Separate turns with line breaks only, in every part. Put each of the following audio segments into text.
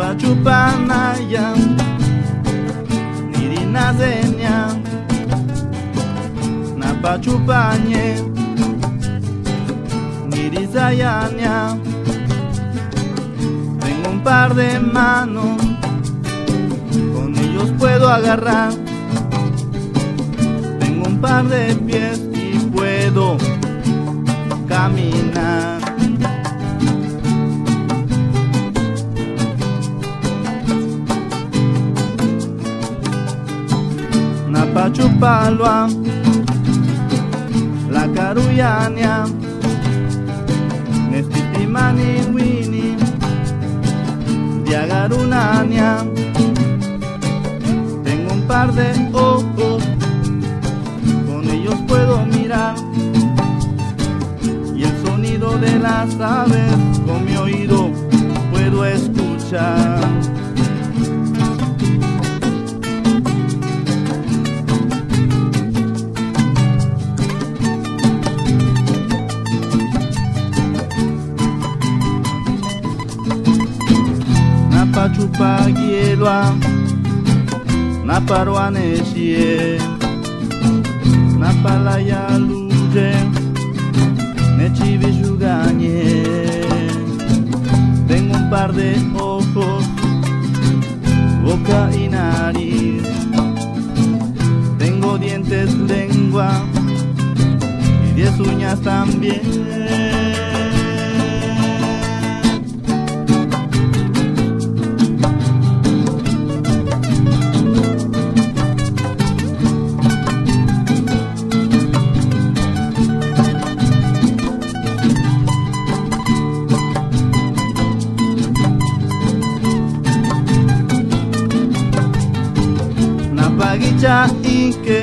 Napachupanaya Nirinazenia Napachupañe Nirizayania. Tengo un par de manos, con ellos puedo agarrar. Tengo un par de pies y puedo caminar. Napachupalua la caruyania Nestitimani wini Diagarunania. Tengo un par de ojos, con ellos puedo mirar, y el sonido de las aves con mi oído puedo escuchar. Napachupagielua Naparuaneshie Napalayaluye Nechivishugañe. Tengo un par de ojos, boca y nariz. Tengo dientes, lengua y 10 uñas también. Napagicha ike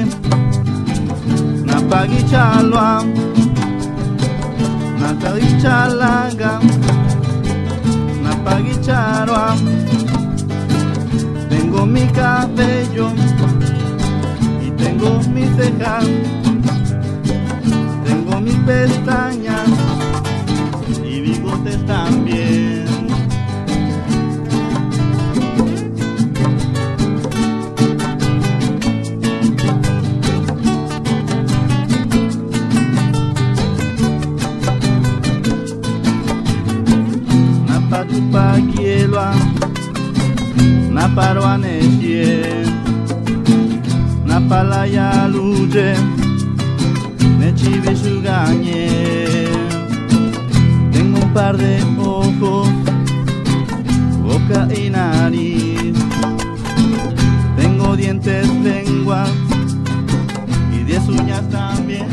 Napagichalua Napagichalaga Napagicharua. Tengo mi cabello y tengo mis cejas, tengo mis pestañas y bigotes también. Napachupagielua Naparuaneshie Napalayaluye Nechivishugañe. Tengo un par de ojos, boca y nariz. Tengo dientes, lengua y 10 uñas también.